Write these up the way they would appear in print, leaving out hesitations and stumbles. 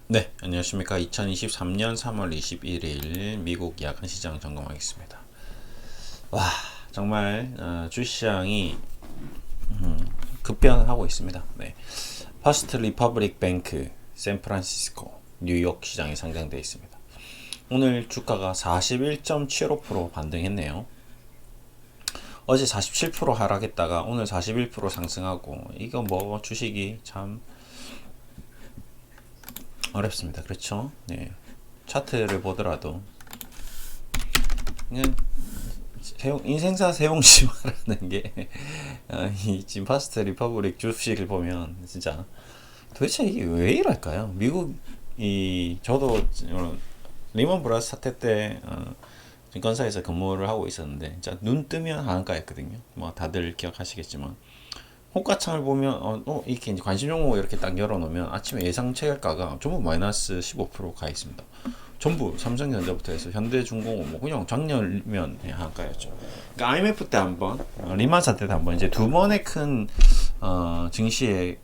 네, 안녕하십니까. 2023년 3월 21일 미국 야간 시장 점검하겠습니다. 와, 정말 주시장이 급변하고 있습니다. 네, 퍼스트 리퍼블릭 뱅크 샌프란시스코 뉴욕 시장에 상장되어 있습니다. 오늘 주가가 41.75% 반등했네요. 어제 47% 하락했다가 오늘 41% 상승하고, 이거 뭐 주식이 참 어렵습니다. 그렇죠? 네. 차트를 보더라도 그냥 인생사 세용시화라는 게 이 지금 파스트 리퍼블릭 주식을 보면 진짜 도대체 이게 왜 이럴까요? 미국이 저도 리먼 브라더스 사태 때 증권사에서 근무를 하고 있었는데 진짜 눈 뜨면 하한가였거든요. 뭐 다들 기억하시겠지만 호가창을 보면 이렇게 이제 관심 종목 이렇게 딱 열어놓으면 아침에 예상 체결가가 전부 마이너스 15%가 있습니다. 전부 삼성전자부터 해서 현대중공업 뭐 그냥 작년면 한가였죠. 그러니까 IMF 때 한번 리만 사태 때 한번 이제 두 번의 큰 증시의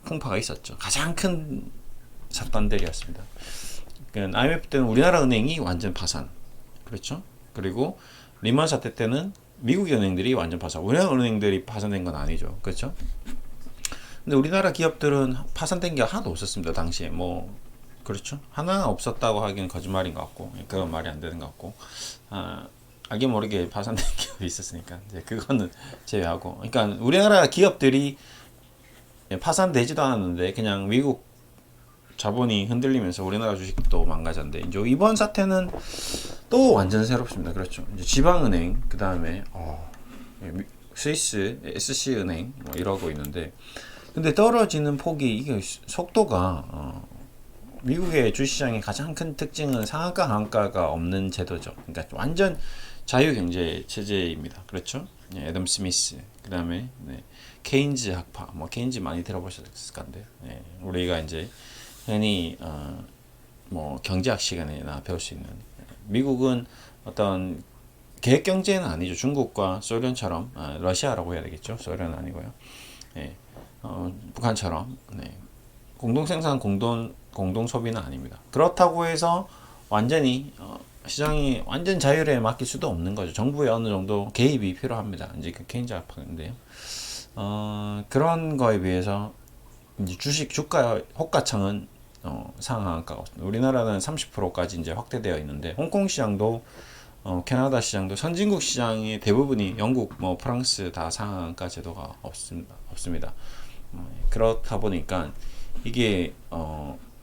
풍파가 있었죠. 가장 큰 사단들이었습니다. 그러니까 IMF 때는 우리나라 은행이 완전 파산, 그렇죠? 그리고 리만 사태 때는 미국 은행들이 완전 파산. 우리나라 은행들이 파산된 건 아니죠, 그렇죠? 근데 우리나라 기업들은 파산된 게 하나도 없었습니다. 당시에 뭐 그렇죠? 하나 없었다고 하기는 거짓말인 것 같고, 그건 말이 안 되는 것 같고, 알게 모르게 파산된 기업이 있었으니까 이제 그거는 제외하고, 그러니까 우리나라 기업들이 파산되지도 않았는데 그냥 미국 자본이 흔들리면서 우리나라 주식도 망가졌는데, 이제 이번 사태는 또 완전 새롭습니다. 그렇죠? 이제 지방은행, 그 다음에 스위스 SC은행 뭐 이러고 있는데, 근데 떨어지는 폭이 이게 속도가 미국의 주시장의 가장 큰 특징은 상한가 하한가가 없는 제도죠. 그러니까 완전 자유경제 체제입니다. 그렇죠? 예, 애덤 스미스, 그 다음에 케인즈 학파, 뭐 케인즈 많이 들어보셨을 건데, 우리가 이제 흔히 뭐 경제학 시간에나 배울 수 있는, 미국은 어떤 계획 경제는 아니죠. 중국과 소련처럼, 러시아라고 해야 되겠죠. 소련은 아니고요. 예, 북한처럼 공동 생산 공동 소비는 아닙니다. 그렇다고 해서 완전히 시장이 완전 자율에 맡길 수도 없는 거죠. 정부의 어느 정도 개입이 필요합니다. 이제 그 케인즈 학파인데요. 그런 거에 비해서 이제 주식 주가 호가창은 상한가가 없습니다. 우리나라는 30%까지 이제 확대되어 있는데, 홍콩 시장도 캐나다 시장도 선진국 시장의 대부분이 영국, 뭐 프랑스 다 상한가 제도가 없습니다. 그렇다 보니까 이게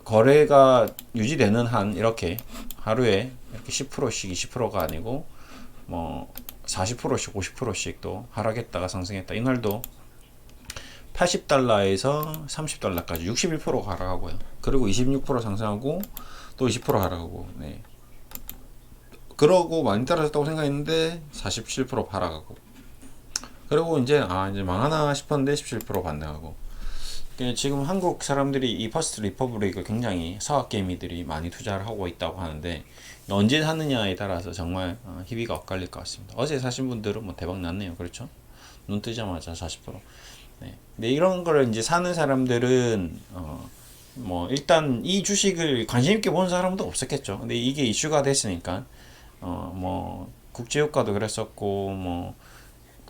거래가 유지되는 한 이렇게 하루에 이렇게 10%씩 20%가 아니고 뭐 40%씩 50%씩 또 하락했다가 상승했다. 이날도 80달러에서 30달러까지 61%가 하락하고요. 그리고 26% 상승하고 또 20% 하락하고, 그러고 많이 떨어졌다고 생각했는데 47% 하락하고, 그리고 이제 망하나 싶었는데 17% 반등하고. 지금 한국 사람들이 이 퍼스트 리퍼블릭을 굉장히 서학개미들이 많이 투자를 하고 있다고 하는데, 언제 사느냐에 따라서 정말 희비가 엇갈릴 것 같습니다. 어제 사신 분들은 뭐 대박 났네요. 그렇죠? 눈 뜨자마자 40%. 근데 이런 거를 이제 사는 사람들은 뭐 일단 이 주식을 관심 있게 보는 사람도 없었겠죠. 근데 이게 이슈가 됐으니까 뭐 국제유가도 그랬었고 뭐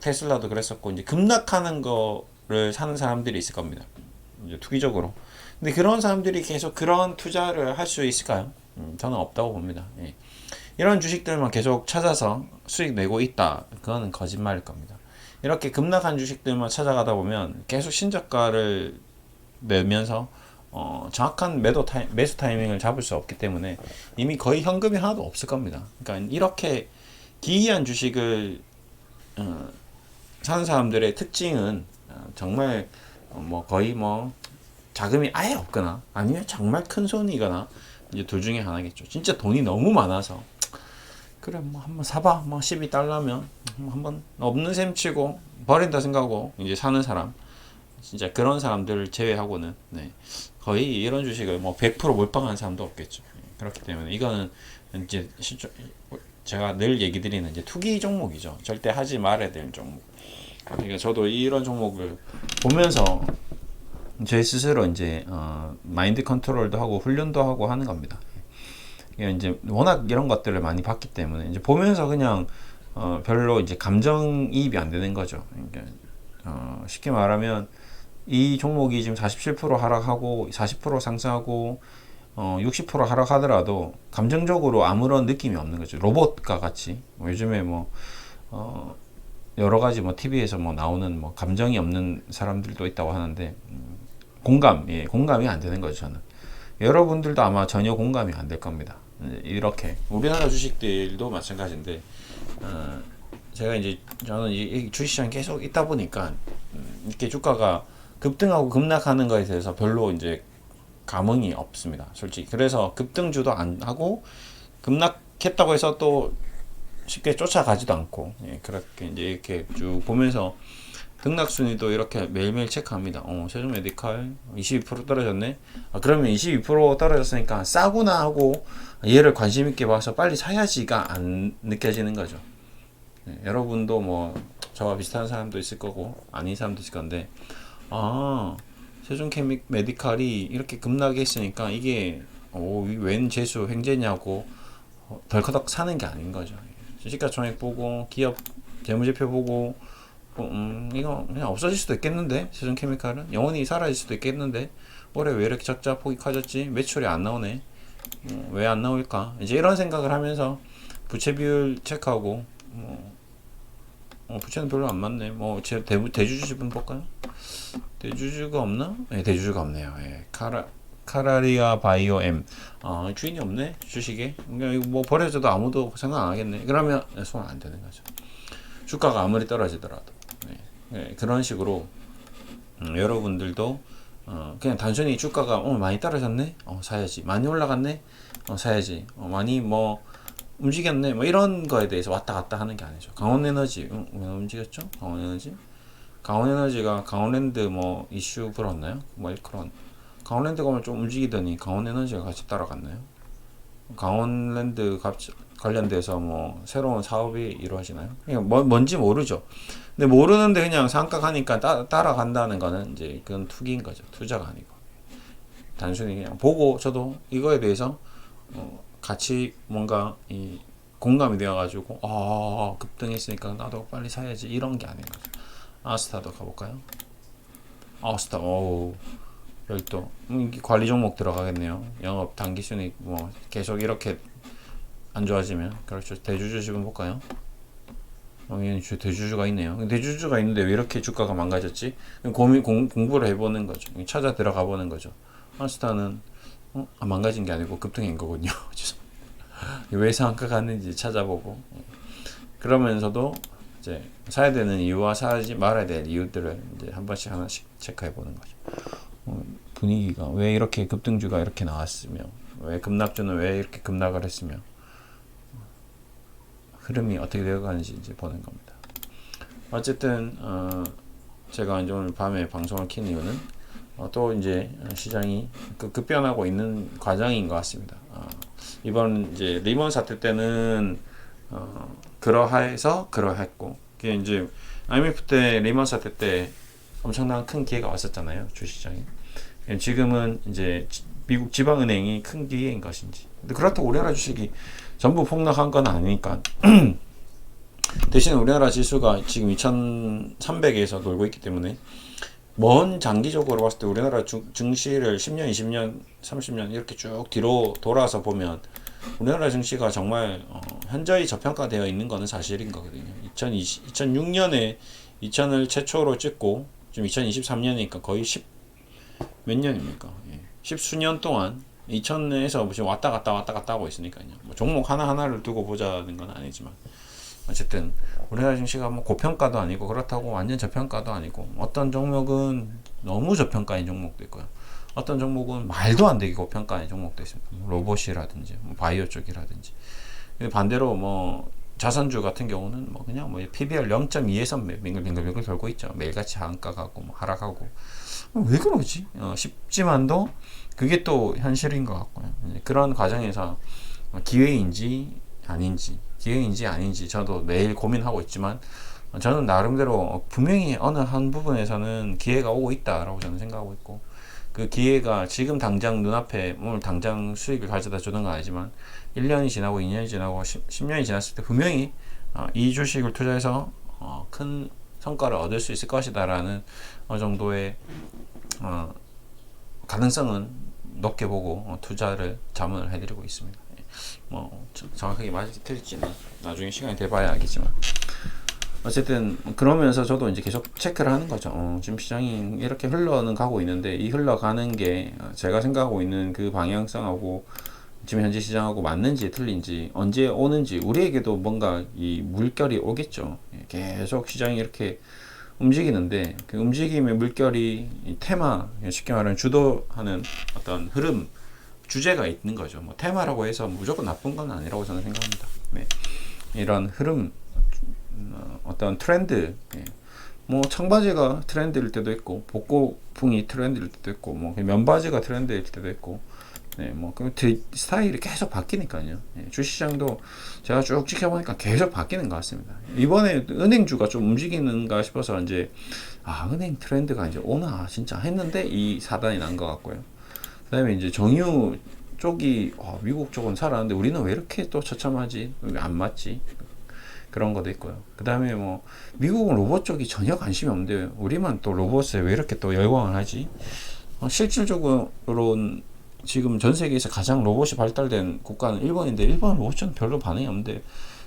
테슬라도 그랬었고, 이제 급락하는 거를 사는 사람들이 있을 겁니다. 이제 투기적으로. 근데 그런 사람들이 계속 그런 투자를 할 수 있을까요? 저는 없다고 봅니다. 예. 이런 주식들만 계속 찾아서 수익 내고 있다, 그거는 거짓말일 겁니다. 이렇게 급락한 주식들만 찾아가다 보면 계속 신저가를 내면서 정확한 매수 타이밍을 잡을 수 없기 때문에 이미 거의 현금이 하나도 없을 겁니다. 그러니까 이렇게 기이한 주식을 사는 사람들의 특징은 정말 뭐 거의 뭐 자금이 아예 없거나 아니면 정말 큰 손이거나, 이제 둘 중에 하나겠죠. 진짜 돈이 너무 많아서 그래 뭐 한번 사봐, 뭐 12달러면 한번 없는 셈 치고 버린다 생각하고 이제 사는 사람, 진짜 그런 사람들을 제외하고는 거의 이런 주식을 뭐 100% 몰빵하는 사람도 없겠죠. 그렇기 때문에 이거는 이제 제가 늘 얘기 드리는 이제 투기 종목이죠. 절대 하지 말아야 될 종목. 그러니까 저도 이런 종목을 보면서 제 스스로 이제 마인드 컨트롤도 하고 훈련도 하고 하는 겁니다. 이게 이제 워낙 이런 것들을 많이 봤기 때문에 이제 보면서 그냥 별로 이제 감정이입이 안 되는 거죠. 그러니까 쉽게 말하면 이 종목이 지금 47% 하락하고 40% 상승하고 60% 하락하더라도 감정적으로 아무런 느낌이 없는 거죠. 로봇과 같이 뭐 요즘에 뭐 여러 가지 뭐 TV에서 뭐 나오는 뭐 감정이 없는 사람들도 있다고 하는데 공감이 안 되는 거죠. 저는 여러분들도 아마 전혀 공감이 안 될 겁니다. 이렇게 우리나라 주식들도 마찬가지인데 제가 이제 저는 이 주식시장 계속 있다 보니까 이렇게 주가가 급등하고 급락하는 거에 대해서 별로 이제 감흥이 없습니다. 솔직히 그래서 급등주도 안 하고 급락했다고 해서 또 쉽게 쫓아가지도 않고 그렇게 이제 이렇게 쭉 보면서 등락 순위도 이렇게 매일매일 체크합니다. 세종 메디칼 22% 떨어졌네. 그러면 22% 떨어졌으니까 싸구나 하고 얘를 관심 있게 봐서 빨리 사야지가 안 느껴지는 거죠. 여러분도 뭐 저와 비슷한 사람도 있을 거고 아닌 사람도 있을 건데 세종 메디칼이 이렇게 급락했으니까 이게 웬 재수 횡재냐고 덜커덕 사는 게 아닌 거죠. 시가총액 보고 기업 재무제표 보고 이거 그냥 없어질 수도 있겠는데 세종케미칼은 영원히 사라질 수도 있겠는데 올해 왜 이렇게 적자 폭이 커졌지? 매출이 안 나오네. 왜 안 나올까? 이제 이런 생각을 하면서 부채 비율 체크하고 부채는 별로 안 맞네. 뭐 대주주 지분 볼까요? 대주주가 없나? 네, 대주주가 없네요. 예. 카라리아 바이오엠 주인이 없네 주식에. 그러니까 이거 뭐 버려져도 아무도 생각 안 하겠네. 그러면 손 안 되는 거죠. 주가가 아무리 떨어지더라도 그런 식으로 여러분들도 그냥 단순히 주가가 많이 떨어졌네 사야지, 많이 올라갔네 사야지, 많이 뭐 움직였네 뭐 이런 거에 대해서 왔다 갔다 하는 게 아니죠. 강원에너지 왜 움직였죠? 강원에너지가 강원랜드 뭐 이슈 불었나요? 뭐 그런 강원랜드가 좀 움직이더니 강원에너지가 같이 따라갔나요? 강원랜드 관련돼서 뭐 새로운 사업이 이루어지나요? 뭔지 모르죠. 근데 모르는데 그냥 삼각하니까 따라간다는 거는 이제 그건 투기인 거죠. 투자가 아니고 단순히 그냥 보고 저도 이거에 대해서 같이 뭔가 공감이 되어가지고 급등했으니까 나도 빨리 사야지 이런 게 아닌 거죠. 아스타도 가볼까요? 아스타 별도 관리 종목 들어가겠네요. 영업 단기순이익 뭐 계속 이렇게 안 좋아지면 그렇죠. 대주주 지분 볼까요? 대주주가 있네요. 대주주가 있는데 왜 이렇게 주가가 망가졌지? 공부를 해보는 거죠. 찾아 들어가 보는 거죠. 아스타는 망가진 게 아니고 급등인 거군요. 왜 상한가 갔는지 찾아보고 그러면서도 이제 사야 되는 이유와 사지 말아야 될 이유들을 이제 한 번씩 하나씩 체크해 보는 거죠. 분위기가 왜 이렇게 급등주가 이렇게 나왔으며 왜 급락주는 왜 이렇게 급락을 했으며 흐름이 어떻게 되어가는지 이제 보는 겁니다. 어쨌든 제가 이제 오늘 밤에 방송을 킨 이유는 또 이제 시장이 급변하고 있는 과정인 것 같습니다. 이번 이제 리먼 사태 때는 그러했고 그게 이제 IMF 때 리먼 사태 때 엄청난 큰 기회가 왔었잖아요, 주식시장에. 지금은 이제 미국 지방은행이 큰 기회인 것인지. 근데 그렇다고 우리나라 주식이 전부 폭락한 건 아니니까. 대신 우리나라 지수가 지금 2300에서 놀고 있기 때문에 먼 장기적으로 봤을 때 우리나라 증시를 10년, 20년, 30년 이렇게 쭉 뒤로 돌아서 보면 우리나라 증시가 정말 현저히 저평가되어 있는 것은 사실인 거거든요. 2006년에 2000을 최초로 찍고 지금 2023년이니까 거의 몇 년입니까? 10수년 동안 2000에서 지금 왔다 갔다 하고 있으니까요. 뭐 종목 하나하나를 두고 보자는 건 아니지만 어쨌든 우리나라 증시가 뭐 고평가도 아니고 그렇다고 완전 저평가도 아니고 어떤 종목은 너무 저평가인 종목도 있고요. 어떤 종목은 말도 안 되게 고평가인 종목도 있습니다. 로봇이라든지 뭐 바이오 쪽이라든지. 반대로 뭐 자산주 같은 경우는 뭐 그냥 뭐 PBR 0.2에서 빙글빙글 돌고 있죠. 매일같이 한가 가고 뭐 하락하고 왜 그러지? 싶지만도 그게 또 현실인 것 같고요. 그런 과정에서 기회인지 아닌지 저도 매일 고민하고 있지만 저는 나름대로 분명히 어느 한 부분에서는 기회가 오고 있다라고 저는 생각하고 있고, 그 기회가 지금 당장 눈앞에 오늘 당장 수익을 가져다 주는 건 아니지만 1년이 지나고 2년이 지나고 10년이 지났을 때 분명히 이 주식을 투자해서 큰 성과를 얻을 수 있을 것이다라는 어느 정도의 가능성은 높게 보고 투자를 자문을 해드리고 있습니다. 뭐 정확하게 맞을지 틀릴지는 나중에 시간이 돼봐야 알겠지만, 어쨌든 그러면서 저도 이제 계속 체크를 하는 거죠. 지금 시장이 이렇게 흘러는 가고 있는데 이 흘러가는 게 제가 생각하고 있는 그 방향성하고 지금 현재 시장하고 맞는지 틀린지, 언제 오는지, 우리에게도 뭔가 이 물결이 오겠죠. 계속 시장이 이렇게 움직이는데 그 움직임의 물결이 이 테마, 쉽게 말하면 주도하는 어떤 흐름, 주제가 있는 거죠. 뭐 테마라고 해서 무조건 나쁜 건 아니라고 저는 생각합니다. 네. 이런 흐름, 어떤 트렌드, 뭐 청바지가 트렌드일 때도 있고 복고풍이 트렌드일 때도 있고 뭐 면바지가 트렌드일 때도 있고, 네, 뭐 그 스타일이 계속 바뀌니까요. 주시장도 제가 쭉 지켜보니까 계속 바뀌는 것 같습니다. 이번에 은행주가 좀 움직이는가 싶어서 이제 은행 트렌드가 이제 오나 진짜 했는데 이 사단이 난 것 같고요. 그다음에 이제 정유 쪽이 미국 쪽은 살았는데 우리는 왜 이렇게 또 처참하지? 왜 안 맞지? 그런 것도 있고요. 그 다음에 뭐 미국은 로봇 쪽이 전혀 관심이 없는데 우리만 또 로봇에 왜 이렇게 또 열광을 하지? 실질적으로는 지금 전 세계에서 가장 로봇이 발달된 국가는 일본인데 일본 로봇은 별로 반응이 없는데,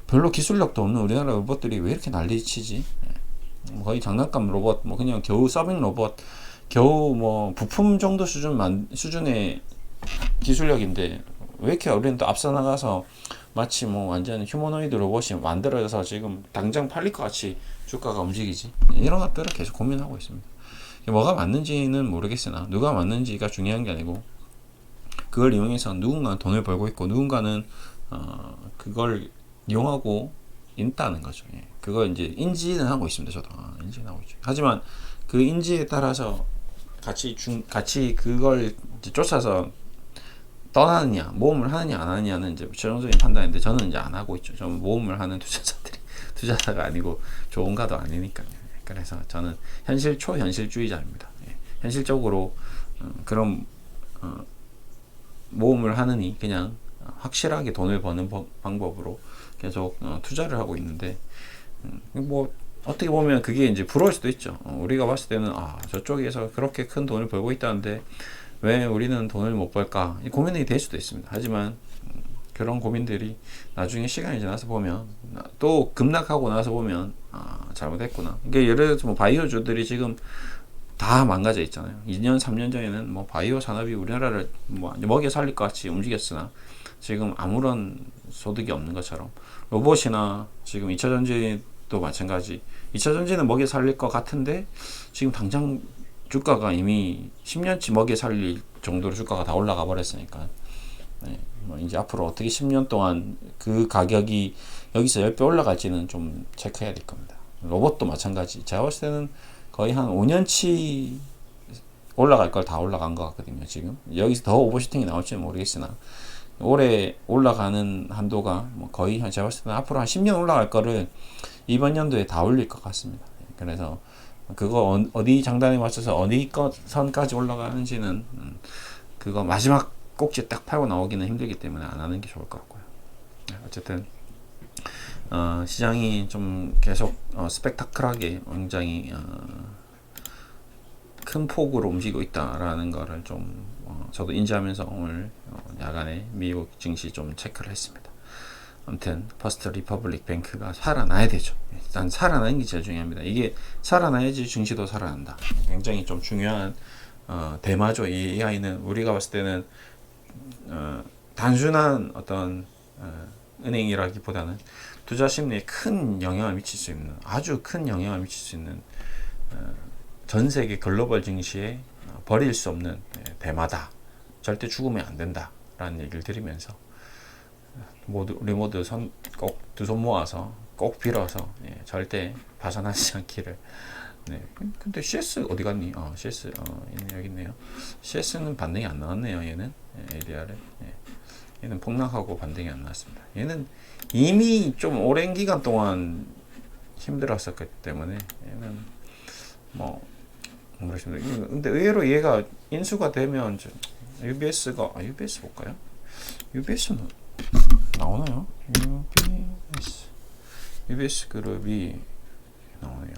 별로 기술력도 없는 우리나라 로봇들이 왜 이렇게 난리치지? 거의 장난감 로봇, 뭐 그냥 겨우 서빙 로봇, 겨우 뭐 부품 정도 수준의 기술력인데 왜 이렇게 우리는 또 앞서 나가서 마치 뭐 완전 휴머노이드 로봇이 만들어져서 지금 당장 팔릴 것 같이 주가가 움직이지? 이런 것들을 계속 고민하고 있습니다. 뭐가 맞는지는 모르겠으나 누가 맞는지가 중요한 게 아니고, 그걸 이용해서 누군가는 돈을 벌고 있고 누군가는 그걸 이용하고 있다는 거죠. 그걸 이제 인지는 하고 있습니다. 저도 인지는 하고 있죠. 하지만 그 인지에 따라서 같이 그걸 이제 쫓아서 떠나느냐, 모험을 하느냐 안 하느냐는 이제 최종적인 판단인데, 저는 이제 안 하고 있죠. 저는 모험을 하는 투자자가 아니고 조언가도 아니니까요. 그래서 저는 초현실주의자입니다. 현실적으로 그런 모험을 하느니 그냥 확실하게 돈을 버는 방법으로 계속 투자를 하고 있는데, 뭐 어떻게 보면 그게 이제 부러울 수도 있죠. 우리가 봤을 때는 저쪽에서 그렇게 큰 돈을 벌고 있다는데 왜 우리는 돈을 못 벌까? 이 고민이 될 수도 있습니다. 하지만 그런 고민들이 나중에 시간이 지나서 보면, 또 급락하고 나서 보면 잘못했구나. 그러니까 예를 들어서 뭐 바이오주들이 지금 다 망가져 있잖아요. 2년, 3년 전에는 뭐 바이오 산업이 우리나라를 뭐 먹여 살릴 것 같이 움직였으나 지금 아무런 소득이 없는 것처럼, 로봇이나 지금 2차 전지도 마찬가지. 2차 전지는 먹여 살릴 것 같은데 지금 당장 주가가 이미 10년치 먹여 살릴 정도로 주가가 다 올라가 버렸으니까, 뭐 이제 앞으로 어떻게 10년 동안 그 가격이 여기서 10배 올라갈지는 좀 체크해야 될 겁니다. 로봇도 마찬가지. 제가 봤을 때는 거의 한 5년치 올라갈 걸 다 올라간 것 같거든요. 지금 여기서 더 오버슈팅이 나올지는 모르겠으나 올해 올라가는 한도가 뭐 거의 제가 봤을 때는 앞으로 한 10년 올라갈 거를 이번 연도에 다 올릴 것 같습니다. 그래서 그거 어디 장단에 맞춰서 어디 선까지 올라가는지는 그거 마지막 꼭지 딱 팔고 나오기는 힘들기 때문에 안 하는 게 좋을 것 같고요. 어쨌든 시장이 좀 계속 스펙타클하게 굉장히 큰 폭으로 움직이고 있다라는 거를 좀 저도 인지하면서 오늘 야간에 미국 증시 좀 체크를 했습니다. 아무튼 퍼스트 리퍼블릭 뱅크가 살아나야 되죠. 일단 살아나는 게 제일 중요합니다. 이게 살아나야지 증시도 살아난다. 굉장히 좀 중요한 대마죠. 이 AI는 우리가 봤을 때는 단순한 어떤 은행이라기보다는 투자 심리에 큰 영향을 미칠 수 있는, 아주 큰 영향을 미칠 수 있는 전 세계 글로벌 증시에 버릴 수 없는 대마다. 절대 죽으면 안 된다라는 얘기를 드리면서 우리 모두 꼭 두 손 모아서 꼭 빌어서 절대 파산하지 않기를. 근데 CS 어디 갔니? CS 여기 있네요. CS는 반등이 안 나왔네요. 얘는 ADR에. 얘는 폭락하고 반등이 안 나왔습니다. 얘는 이미 좀 오랜 기간 동안 힘들었었기 때문에 얘는 뭐 모르겠습니다. 근데 의외로 얘가 인수가 되면 UBS가 UBS 볼까요? UBS는 나오나요? UBS 그룹이 나오네요.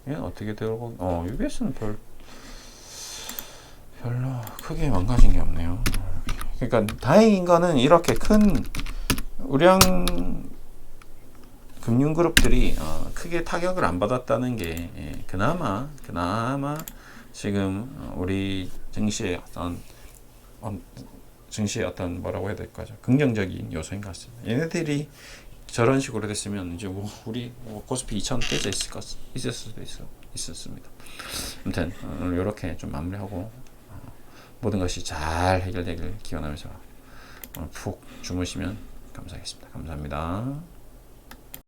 얘는 어떻게 들어가? UBS는 별로 크게 망가진 게 없네요. 그러니까 다행인 거는 이렇게 큰 우량 금융그룹들이 크게 타격을 안 받았다는 게 그나마 지금 우리 증시의 어떤 뭐라고 해야 될까요? 긍정적인 요소인 것 같습니다. 얘네들이 저런 식으로 됐으면 이제 우리 코스피 2,000 깨져 있을 수도 있었습니다. 아무튼 오늘 이렇게 좀 마무리하고 모든 것이 잘 해결되길 기원하면서 오늘 푹 주무시면 감사하겠습니다. 감사합니다.